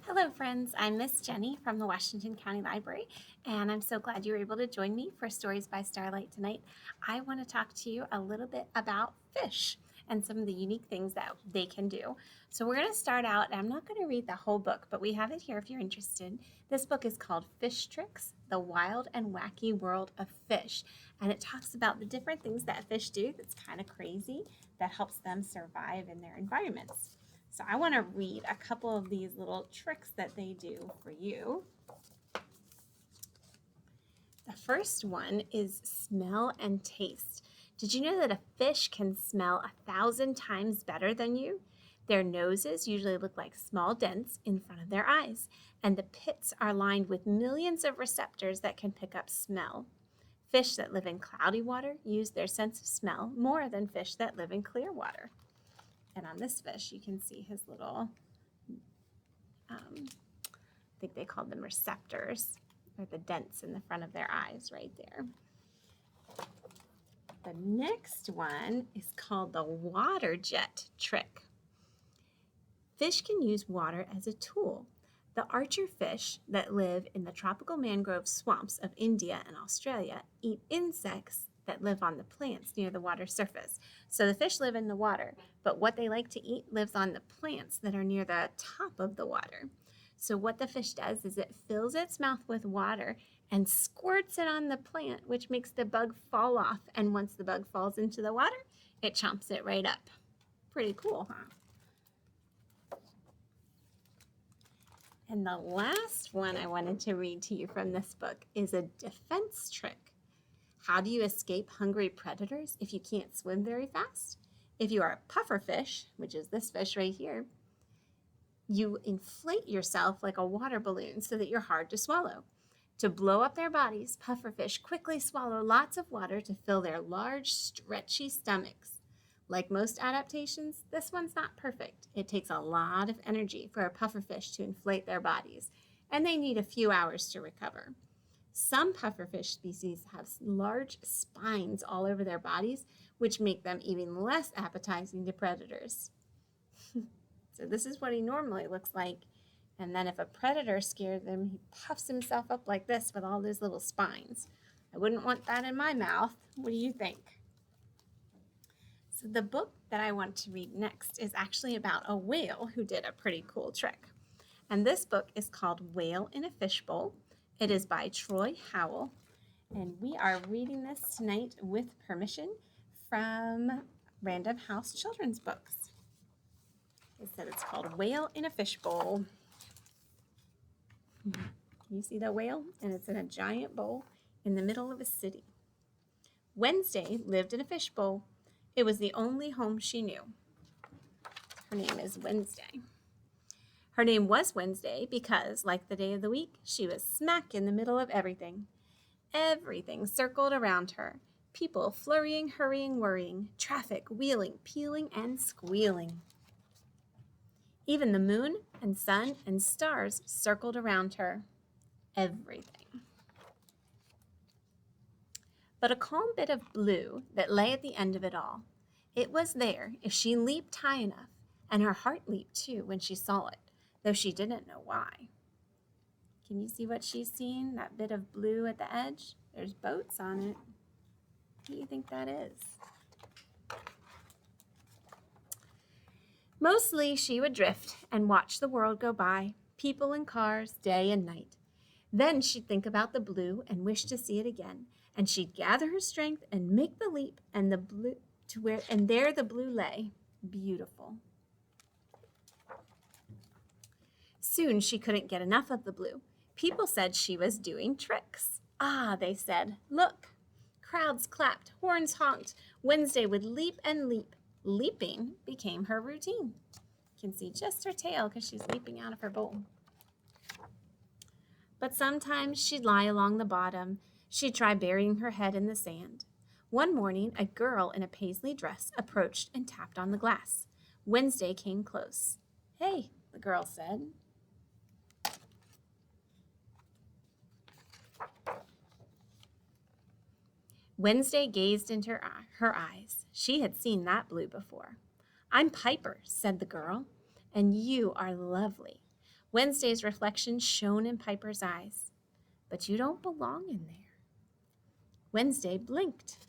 Hello friends, I'm Miss Jenny from the Washington County Library, and I'm so glad you were able to join me for Stories by Starlight tonight. I want to talk to you a little bit about fish and some of the unique things that they can do. So we're going to start out, I'm not going to read the whole book, but we have it here if you're interested. This book is called Fish Tricks, The Wild and Wacky World of Fish, and it talks about the different things that fish do that's kind of crazy that helps them survive in their environments. So I want to read a couple of these little tricks that they do for you. The first one is smell and taste. Did you know that a fish can smell 1,000 times better than you? Their noses usually look like small dents in front of their eyes, and the pits are lined with millions of receptors that can pick up smell. Fish that live in cloudy water use their sense of smell more than fish that live in clear water. And on this fish, you can see his little, I think they called them receptors, or the dents in the front of their eyes right there. The next one is called the water jet trick. Fish can use water as a tool. The archer fish that live in the tropical mangrove swamps of India and Australia eat insects that live on the plants near the water surface. So the fish live in the water, but what they like to eat lives on the plants that are near the top of the water. So what the fish does is it fills its mouth with water and squirts it on the plant, which makes the bug fall off. And once the bug falls into the water, it chomps it right up. Pretty cool, huh? And the last one I wanted to read to you from this book is a defense trick. How do you escape hungry predators if you can't swim very fast? If you are a puffer fish, which is this fish right here, you inflate yourself like a water balloon so that you're hard to swallow. To blow up their bodies, puffer fish quickly swallow lots of water to fill their large, stretchy stomachs. Like most adaptations, this one's not perfect. It takes a lot of energy for a puffer fish to inflate their bodies, and they need a few hours to recover. Some pufferfish species have large spines all over their bodies, which make them even less appetizing to predators. So this is what he normally looks like. And then if a predator scares him, he puffs himself up like this with all those little spines. I wouldn't want that in my mouth. What do you think? So the book that I want to read next is actually about a whale who did a pretty cool trick. And this book is called Whale in a Fishbowl. It is by Troy Howell, and we are reading this tonight with permission from Random House Children's Books. It said it's called Whale in a Fishbowl. You see the whale? And it's in a giant bowl in the middle of a city. Wednesday lived in a fishbowl. It was the only home she knew. Her name is Wednesday. Her name was Wednesday because, like the day of the week, she was smack in the middle of everything. Everything circled around her. People flurrying, hurrying, worrying. Traffic wheeling, peeling, and squealing. Even the moon and sun and stars circled around her. Everything. But a calm bit of blue that lay at the end of it all. It was there if she leaped high enough, and her heart leaped too when she saw it, though she didn't know why. Can you see what she's seeing? That bit of blue at the edge? There's boats on it. What do you think that is? Mostly she would drift and watch the world go by, people and cars, day and night. Then she'd think about the blue and wish to see it again, and she'd gather her strength and make the leap, and there the blue lay, beautiful. Soon she couldn't get enough of the blue. People said she was doing tricks. Ah, they said, look. Crowds clapped, horns honked. Wednesday would leap and leap. Leaping became her routine. You can see just her tail because she's leaping out of her bowl. But sometimes she'd lie along the bottom. She'd try burying her head in the sand. One morning, a girl in a paisley dress approached and tapped on the glass. Wednesday came close. Hey, the girl said. Wednesday gazed into her eyes. She had seen that blue before. I'm Piper, said the girl, and you are lovely. Wednesday's reflection shone in Piper's eyes. But you don't belong in there. Wednesday blinked.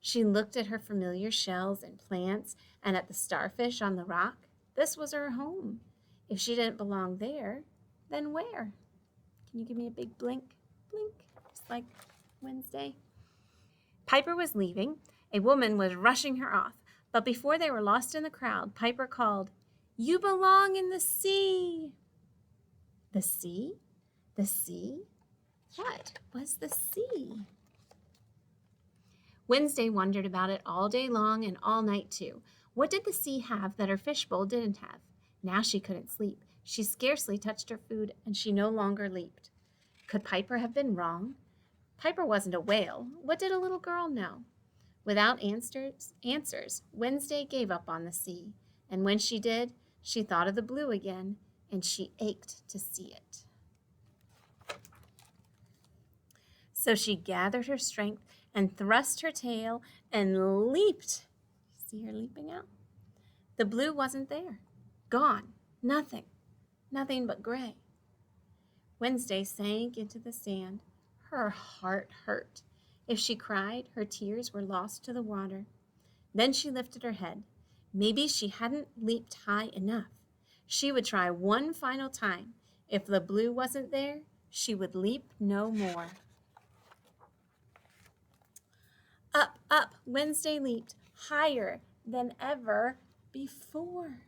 She looked at her familiar shells and plants and at the starfish on the rock. This was her home. If she didn't belong there, then where? Can you give me a big blink? Blink, just like Wednesday. Piper was leaving. A woman was rushing her off. But before they were lost in the crowd, Piper called, "You belong in the sea." The sea? The sea? What was the sea? Wednesday wondered about it all day long and all night too. What did the sea have that her fishbowl didn't have? Now she couldn't sleep. She scarcely touched her food, and she no longer leaped. Could Piper have been wrong? Piper wasn't a whale. What did a little girl know? Without answers, Wednesday gave up on the sea. And when she did, she thought of the blue again, and she ached to see it. So she gathered her strength and thrust her tail and leaped. See her leaping out? The blue wasn't there. Gone. Nothing. Nothing but gray. Wednesday sank into the sand. Her heart hurt. If she cried, her tears were lost to the water. Then she lifted her head. Maybe she hadn't leaped high enough. She would try one final time. If the blue wasn't there, she would leap no more. Up, up, Wednesday leaped, higher than ever before.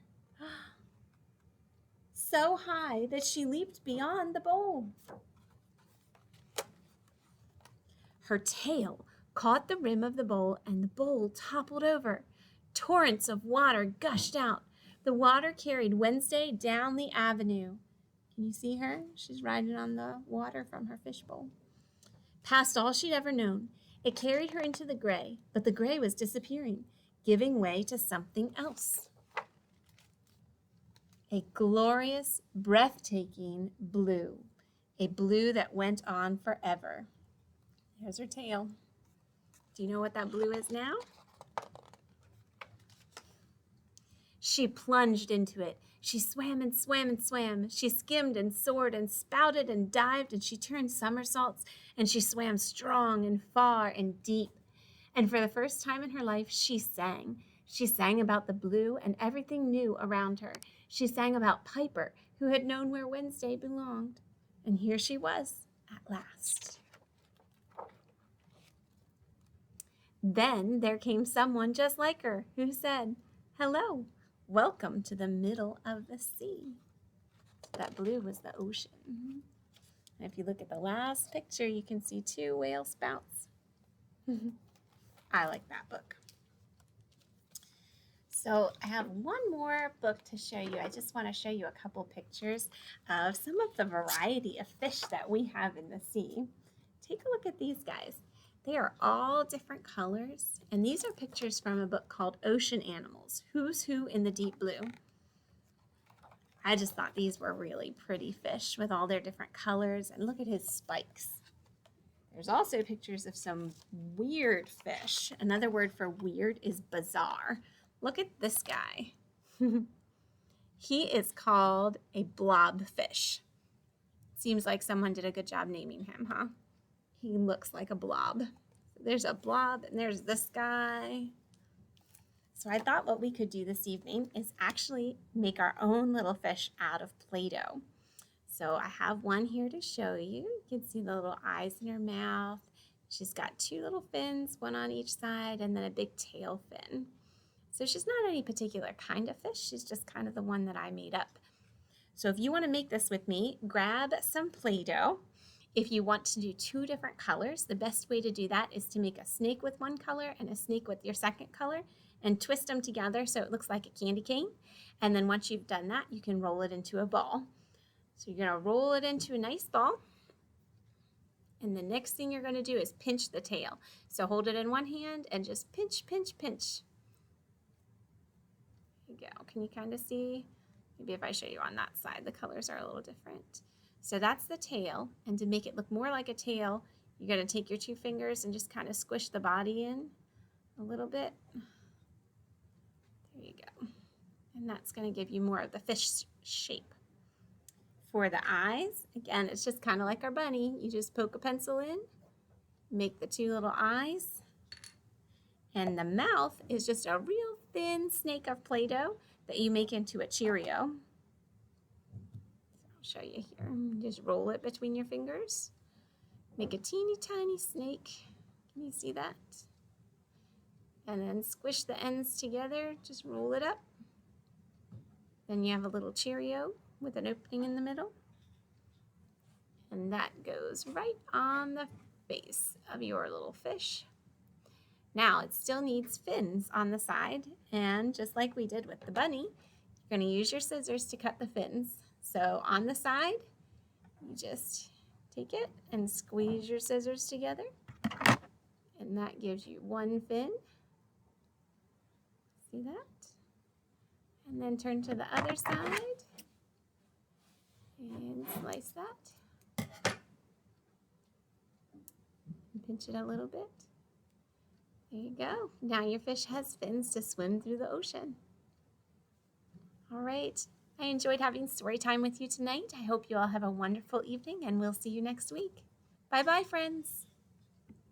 So high that she leaped beyond the bowl. Her tail caught the rim of the bowl, and the bowl toppled over. Torrents of water gushed out. The water carried Wednesday down the avenue. Can you see her? She's riding on the water from her fishbowl. Past all she'd ever known. It carried her into the gray, but the gray was disappearing, giving way to something else. A glorious, breathtaking blue, a blue that went on forever. There's her tail. Do you know what that blue is now? She plunged into it. She swam and swam and swam. She skimmed and soared and spouted and dived, and she turned somersaults, and she swam strong and far and deep. And for the first time in her life, she sang. She sang about the blue and everything new around her. She sang about Piper, who had known where Wednesday belonged. And here she was at last. Then there came someone just like her who said, "Hello, welcome to the middle of the sea." That blue was the ocean. And if you look at the last picture, you can see 2 whale spouts. I like that book. So I have one more book to show you. I just want to show you a couple pictures of some of the variety of fish that we have in the sea. Take a look at these guys. They are all different colors, and these are pictures from a book called Ocean Animals, Who's Who in the Deep Blue. I just thought these were really pretty fish with all their different colors, and look at his spikes. There's also pictures of some weird fish. Another word for weird is bizarre. Look at this guy. He is called a blobfish. Seems like someone did a good job naming him, huh? He looks like a blob. There's a blob, and there's this guy. So I thought what we could do this evening is actually make our own little fish out of Play-Doh. So I have one here to show you. You can see the little eyes in her mouth. She's got 2 little fins, one on each side, and then a big tail fin. So she's not any particular kind of fish. She's just kind of the one that I made up. So if you want to make this with me, grab some Play-Doh. If you want to do 2 different colors, the best way to do that is to make a snake with one color and a snake with your second color and twist them together so it looks like a candy cane. And then once you've done that, you can roll it into a ball. So you're going to roll it into a nice ball. And the next thing you're going to do is pinch the tail. So hold it in one hand and just pinch, pinch, pinch. There you go. Can you kind of see? Maybe if I show you on that side, the colors are a little different. So that's the tail, and to make it look more like a tail, you're going to take your 2 fingers and just kind of squish the body in a little bit. There you go. And that's going to give you more of the fish shape. For the eyes, again, it's just kind of like our bunny. You just poke a pencil in, make the two little eyes, and the mouth is just a real thin snake of Play-Doh that you make into a Cheerio. I'll show you here. Just roll it between your fingers. Make a teeny tiny snake. Can you see that? And then squish the ends together. Just roll it up. Then you have a little Cheerio with an opening in the middle. And that goes right on the face of your little fish. Now it still needs fins on the side, and just like we did with the bunny, you're going to use your scissors to cut the fins. So on the side, you just take it and squeeze your scissors together, and that gives you one fin. See that? And then turn to the other side and slice that. And pinch it a little bit. There you go. Now your fish has fins to swim through the ocean. All right. I enjoyed having story time with you tonight. I hope you all have a wonderful evening, and we'll see you next week. Bye-bye, friends.